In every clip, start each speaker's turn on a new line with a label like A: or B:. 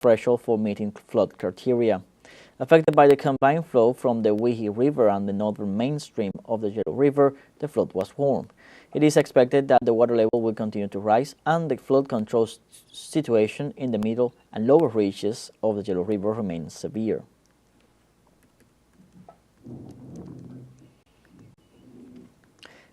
A: threshold for meeting flood criteria. Affected by the combined flow from the Weehee River and the northern mainstream of the Yellow River, the flood was formed. It is expected that the water level will continue to rise and the flood control situation in the middle and lower reaches of the Yellow River remains severe.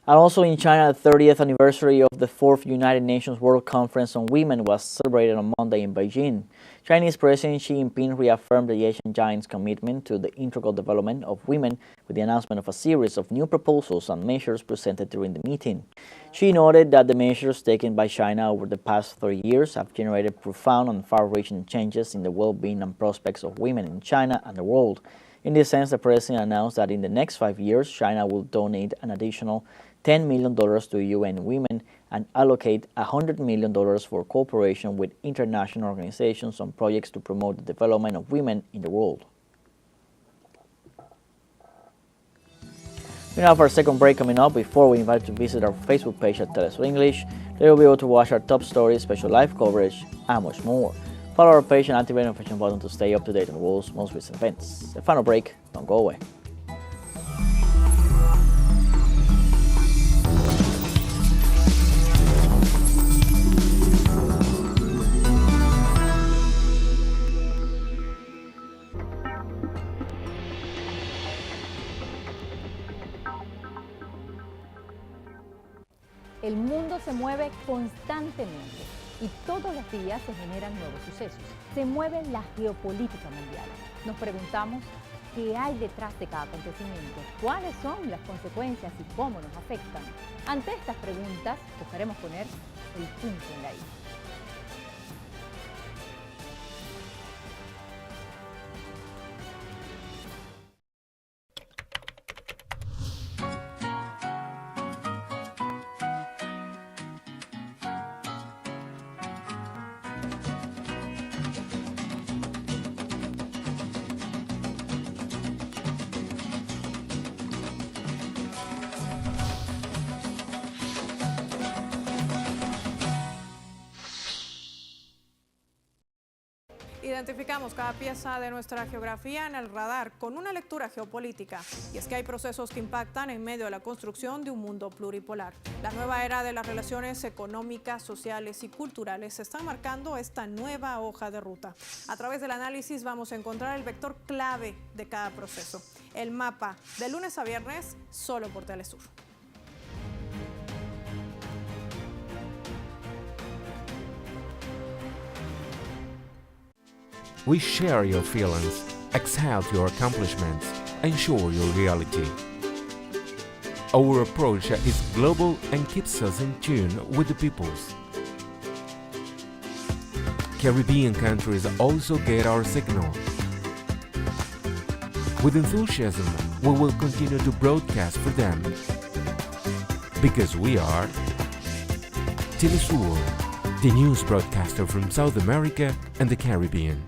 A: And also in China, the 30th anniversary of the 4th United Nations World Conference on Women was celebrated on Monday in Beijing. Chinese President Xi Jinping reaffirmed the Asian giant's commitment to the integral development of women with the announcement of a series of new proposals and measures presented during the meeting. Xi noted that the measures taken by China over the past 30 years have generated profound and far-reaching changes in the well-being and prospects of women in China and the world. In this sense, the president announced that in the next 5 years, China will donate an additional $10 million to UN Women and allocate $100 million for cooperation with international organizations on projects to promote the development of women in the world. We now have our second break coming up. Before we invite you to visit our Facebook page at TeleSUR English, there you'll be able to watch our top stories, special live coverage, and much more. Follow our page and activate the notification button to stay up to date on the world's most recent events. The final break, don't go away.
B: El mundo se mueve constantemente y todos los días se generan nuevos sucesos. Se mueve la geopolítica mundial. Nos preguntamos qué hay detrás de cada acontecimiento, cuáles son las consecuencias y cómo nos afectan. Ante estas preguntas, buscaremos poner el punto en la I.
C: Identificamos cada pieza de nuestra geografía en el radar con una lectura geopolítica. Y es que hay procesos que impactan en medio de la construcción de un mundo pluripolar. La nueva era de las relaciones económicas, sociales y culturales está marcando esta nueva hoja de ruta. A través del análisis vamos a encontrar el vector clave de cada proceso. El mapa, de lunes a viernes, solo por TeleSUR.
D: We share your feelings, exalt your accomplishments, and show your reality. Our approach is global and keeps us in tune with the peoples. Caribbean countries also get our signal. With enthusiasm, we will continue to broadcast for them. Because we are TeleSUR, the news broadcaster from South America and the Caribbean.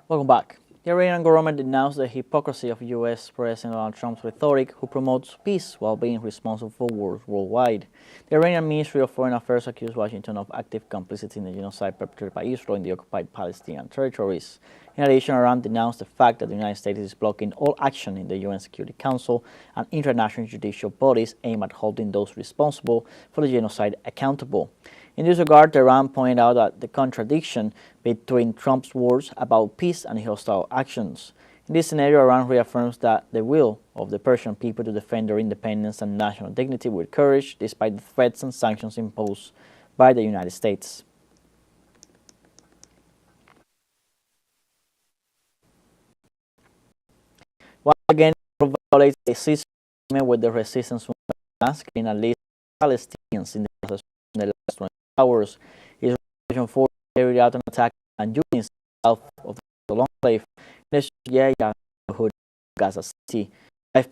A: Welcome back. The Iranian government denounced the hypocrisy of U.S. President Donald Trump's rhetoric, who promotes peace while being responsible for wars worldwide. The Iranian Ministry of Foreign Affairs accused Washington of active complicity in the genocide perpetrated by Israel in the occupied Palestinian territories. In addition, Iran denounced the fact that the United States is blocking all action in the UN Security Council and international judicial bodies aimed at holding those responsible for the genocide accountable. In this regard, Iran pointed out that the contradiction between Trump's words about peace and hostile actions. In this scenario, Iran reaffirms that the will of the Persian people to defend their independence and national dignity with courage, despite the threats and sanctions imposed by the United States. Once again, it violates a ceasefire with the resistance movement, masking at least Palestinians in the last 20 hours. Israel force carried out an attack on units south of the long enclave in the neighborhood of Gaza City. 5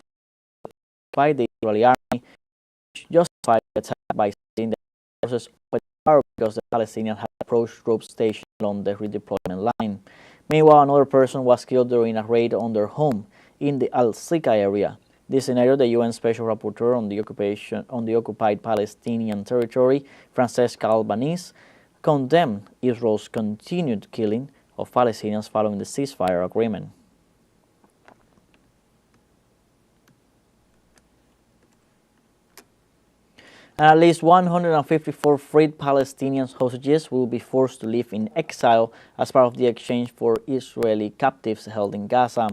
A: despite the Israeli army justified the attack by saying the forces opened fire because the Palestinians had approached troops stationed along the redeployment line. Meanwhile, another person was killed during a raid on their home in the Al-Sika area. This scenario, the UN Special Rapporteur on the occupied Palestinian territory, Francesca Albanese, condemned Israel's continued killing of Palestinians following the ceasefire agreement. And at least 154 freed Palestinian hostages will be forced to live in exile as part of the exchange for Israeli captives held in Gaza.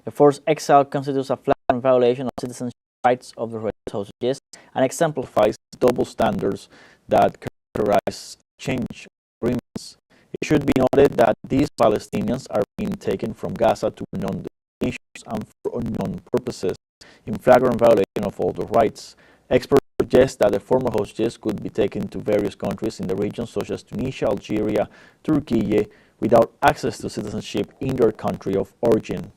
A: The forced exile constitutes a flagrant violation of citizenship rights of the hostages and exemplifies double standards that characterize exchange agreements. It should be noted that these Palestinians are being taken from Gaza to unknown destinations and for unknown purposes, in flagrant violation of all their rights. Experts suggest that the former hostages could be taken to various countries in the region such as Tunisia, Algeria, Turkey, without access to citizenship in their country of origin.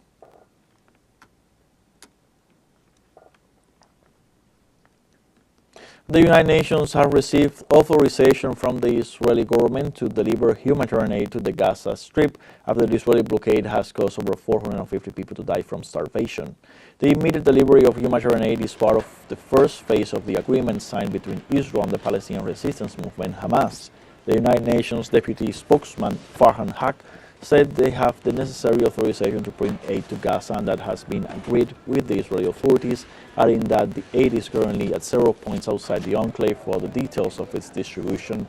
A: The United Nations have received authorization from the Israeli government to deliver humanitarian aid to the Gaza Strip after the Israeli blockade has caused over 450 people to die from starvation. The immediate delivery of humanitarian aid is part of the first phase of the agreement signed between Israel and the Palestinian resistance movement Hamas. The United Nations Deputy Spokesman Farhan Haq said they have the necessary authorization to bring aid to Gaza and that has been agreed with the Israeli authorities, adding that the aid is currently at several points outside the enclave while the details of its distribution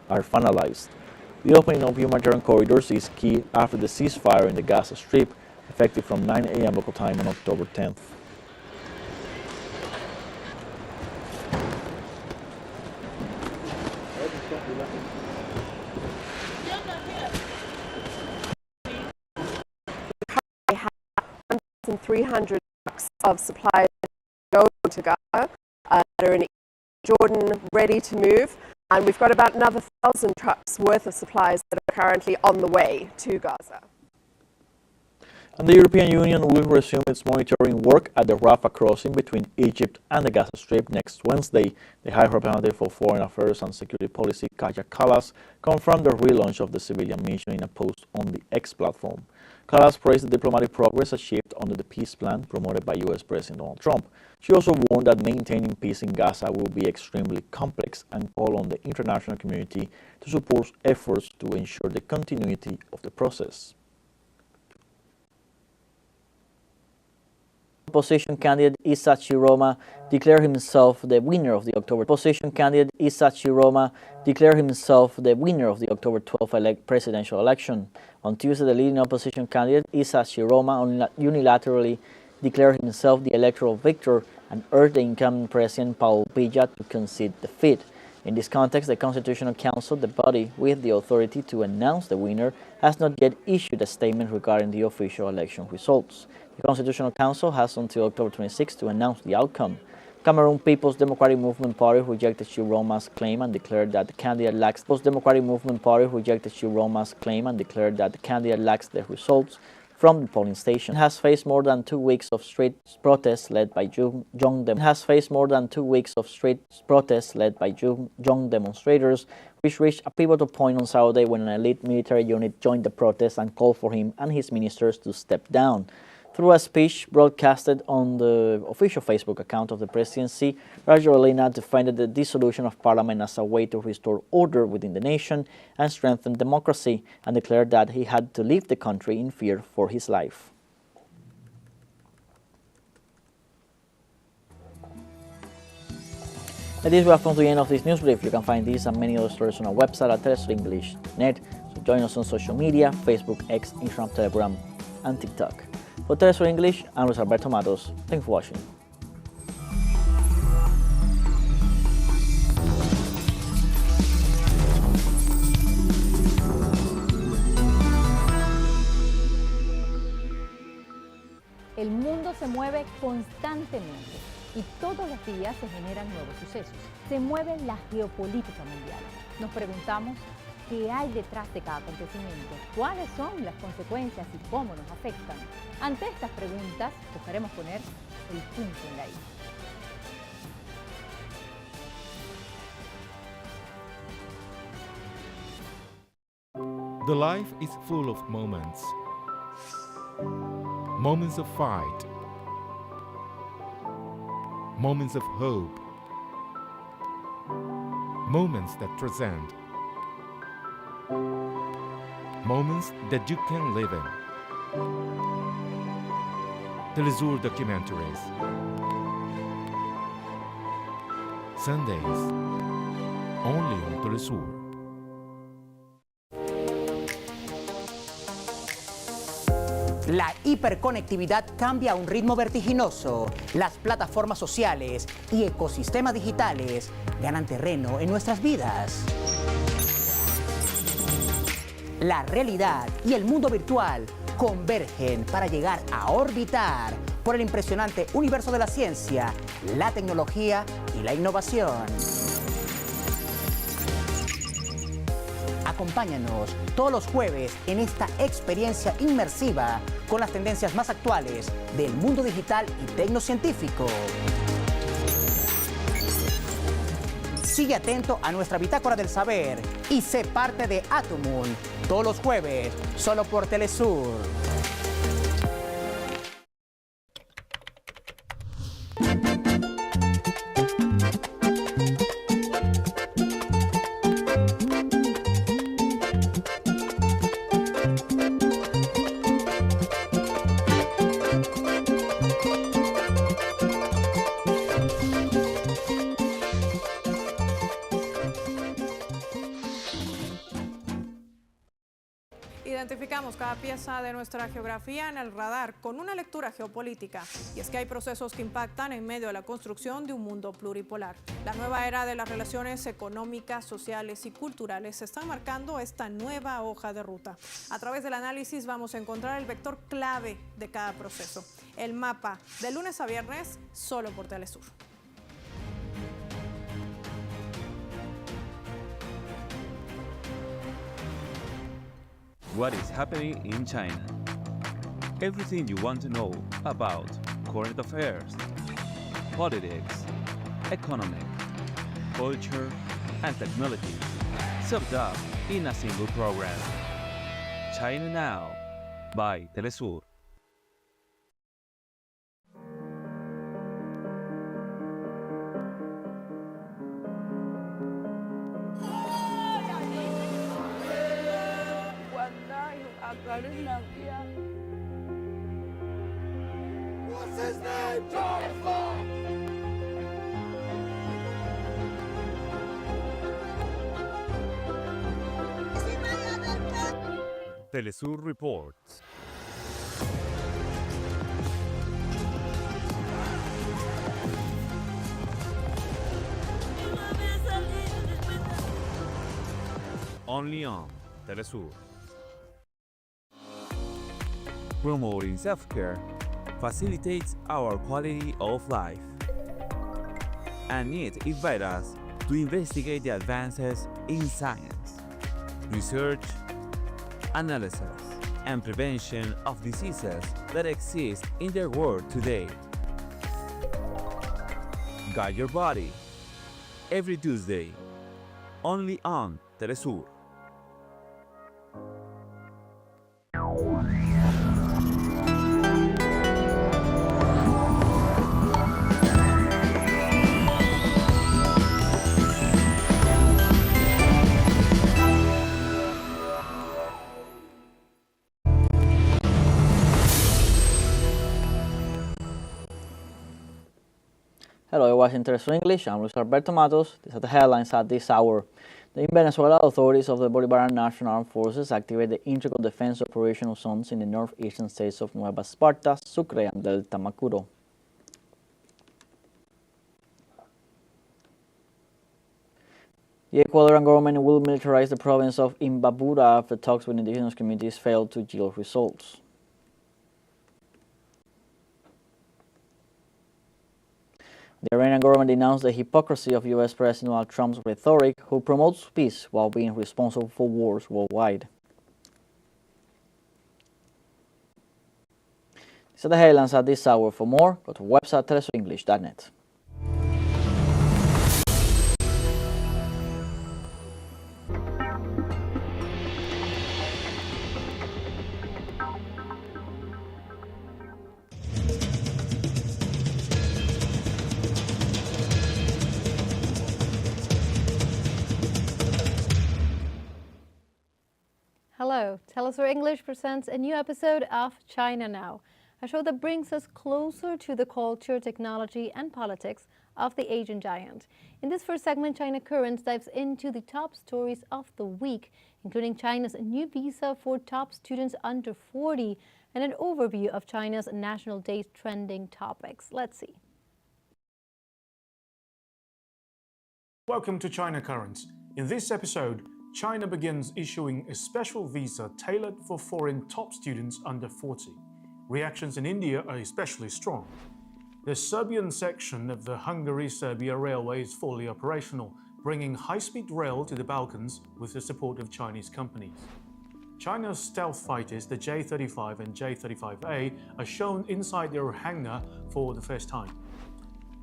A: are finalized. The opening of humanitarian corridors is key after the ceasefire in the Gaza Strip, effective from 9 a.m. local time on October 10th.
E: We have 1,300 trucks of supplies going to Gaza that are in Jordan ready to move, and we've got about another 1,000 trucks worth of supplies that are currently on the way to Gaza.
A: And the European Union will resume its monitoring work at the Rafah crossing between Egypt and the Gaza Strip next Wednesday. The High Representative for Foreign Affairs and Security Policy, Kaja Kallas, confirmed the relaunch of the civilian mission in a post on the X platform. Kallas praised the diplomatic progress achieved under the peace plan promoted by U.S. President Donald Trump. She also warned that maintaining peace in Gaza will be extremely complex and called on the international community to support efforts to ensure the continuity of the process. Opposition candidate Issa Chiroma declared himself the winner of the October 12th presidential election. On Tuesday, the leading opposition candidate Issa Chiroma unilaterally declared himself the electoral victor and urged the incumbent president Paul Biya to concede defeat. In this context, the Constitutional Council, the body with the authority to announce the winner, has not yet issued a statement regarding the official election results. The Constitutional Council has until October 26 to announce the outcome. Cameroon People's Democratic Movement Party rejected Chiroma's claim and declared that the candidate lacks the results from the polling station. Has faced more than 2 weeks of street protests led by young demonstrators, which reached a pivotal point on Saturday when an elite military unit joined the protests and called for him and his ministers to step down. Through a speech broadcasted on the official Facebook account of the presidency, Rajoelina defended the dissolution of parliament as a way to restore order within the nation and strengthen democracy, and declared that he had to leave the country in fear for his life. And this will have come to the end of this news brief. You can find these and many other stories on our website at TeleSUREnglish.net. So join us on social media, Facebook, X, Instagram, Telegram, and TikTok. For TeleSUR English, I'm Luis Alberto Matos. Thanks for watching.
B: El mundo se mueve constantemente y todos los días se generan nuevos sucesos. Se mueve la geopolítica mundial. Nos preguntamos qué hay detrás de cada acontecimiento, cuáles son las consecuencias y cómo nos afectan. Ante estas preguntas, buscaremos poner el punto en la I.
D: The life is full of moments. Moments of fight. Moments of hope. Moments that transcend. Moments that you can live in. TeleSUR documentaries. Sundays. Only on TeleSUR.
F: La hiperconectividad cambia a un ritmo vertiginoso. Las plataformas sociales y ecosistemas digitales ganan terreno en nuestras vidas. La realidad y el mundo virtual convergen para llegar a orbitar por el impresionante universo de la ciencia, la tecnología y la innovación. Acompáñanos todos los jueves en esta experiencia inmersiva con las tendencias más actuales del mundo digital y tecnocientífico. Sigue atento a nuestra bitácora del saber y sé parte de Atomun todos los jueves, solo por TeleSUR.
C: Identificamos cada pieza de nuestra geografía en el radar con una lectura geopolítica. Y es que hay procesos que impactan en medio de la construcción de un mundo pluripolar. La nueva era de las relaciones económicas, sociales y culturales está marcando esta nueva hoja de ruta. A través del análisis vamos a encontrar el vector clave de cada proceso. El mapa, de lunes a viernes, solo por TeleSUR.
G: What is happening in China? Everything you want to know about current affairs, politics, economic, culture, and technology, summed up in a single program. China Now by TeleSUR.
H: What's his name? George Floyd!
D: TeleSUR reports. Only on TeleSUR.
G: Promoting self-care facilitates our quality of life, and it invites us to investigate the advances in science, research, analysis, and prevention of diseases that exist in the world today. Guide your body every Tuesday, only on TeleSUR.
A: Hello, you're watching TeleSUR English. I'm Luis Alberto Matos. These are the headlines at this hour. In Venezuela, authorities of the Bolivarian National Armed Forces activated the Integral Defense Operational Zones in the northeastern states of Nueva Esparta, Sucre, and Delta Macuro. The Ecuadorian government will militarize the province of Imbabura after talks with indigenous communities failed to yield results. The Iranian government denounced the hypocrisy of U.S. President Donald Trump's rhetoric, who promotes peace while being responsible for wars worldwide. These are the headlines at this hour. For more, go to our website telesurenglish.net.
I: Hello, TeleSUR English presents a new episode of China Now, a show that brings us closer to the culture, technology and politics of the Asian giant. In this first segment, China Currents dives into the top stories of the week, including China's new visa for top students under 40 and an overview of China's National Day trending topics. Let's see.
J: Welcome to China Currents. In this episode, China begins issuing a special visa tailored for foreign top students under 40. Reactions in India are especially strong. The Serbian section of the Hungary-Serbia railway is fully operational, bringing high-speed rail to the Balkans with the support of Chinese companies. China's stealth fighters, the J-35 and J-35A, are shown inside their hangar for the first time.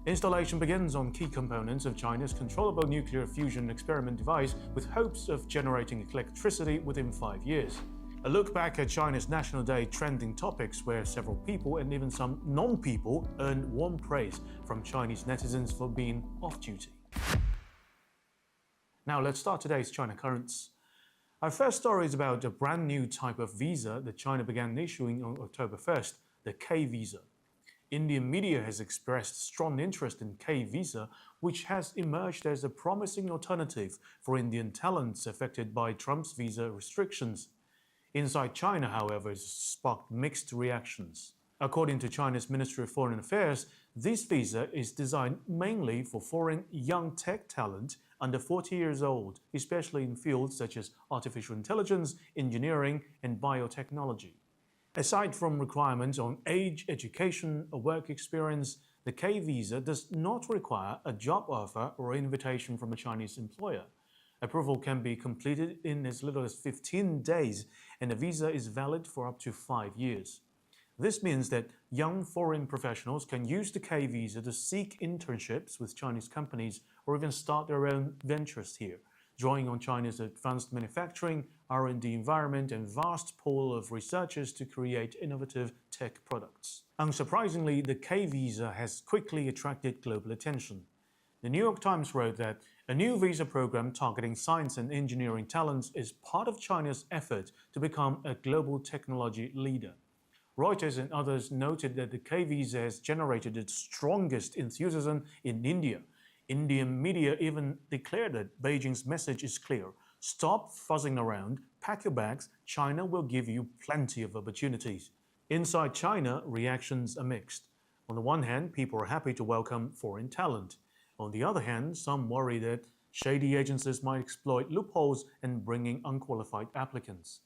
J: Installation begins on key components of China's controllable nuclear fusion experiment device with hopes of generating electricity within 5 years. A look back at China's National Day trending topics where several people and even some non-people earned warm praise from Chinese netizens for being off-duty. Now let's start today's China Currents. Our first story is about a brand new type of visa that China began issuing on October 1st, the K visa. Indian media has expressed strong interest in K visa, which has emerged as a promising alternative for Indian talents affected by Trump's visa restrictions. Inside China, however, it sparked mixed reactions. According to China's Ministry of Foreign Affairs, this visa is designed mainly for foreign young tech talent under 40 years old, especially in fields such as artificial intelligence, engineering, and biotechnology. Aside from requirements on age, education, or work experience, the K visa does not require a job offer or invitation from a Chinese employer. Approval can be completed in as little as 15 days, and the visa is valid for up to 5 years. This means that young foreign professionals can use the K visa to seek internships with Chinese companies or even start their own ventures here, drawing on China's advanced manufacturing, R&D environment and vast pool of researchers to create innovative tech products. Unsurprisingly, the K visa has quickly attracted global attention. The New York Times wrote that a new visa program targeting science and engineering talents is part of China's effort to become a global technology leader. Reuters and others noted that the K visa has generated its strongest enthusiasm in India. Indian media even declared that Beijing's message is clear. Stop fuzzing around, pack your bags, China will give you plenty of opportunities. Inside China, reactions are mixed. On the one hand, people are happy to welcome foreign talent. On the other hand, some worry that shady agencies might exploit loopholes and bring in unqualified applicants.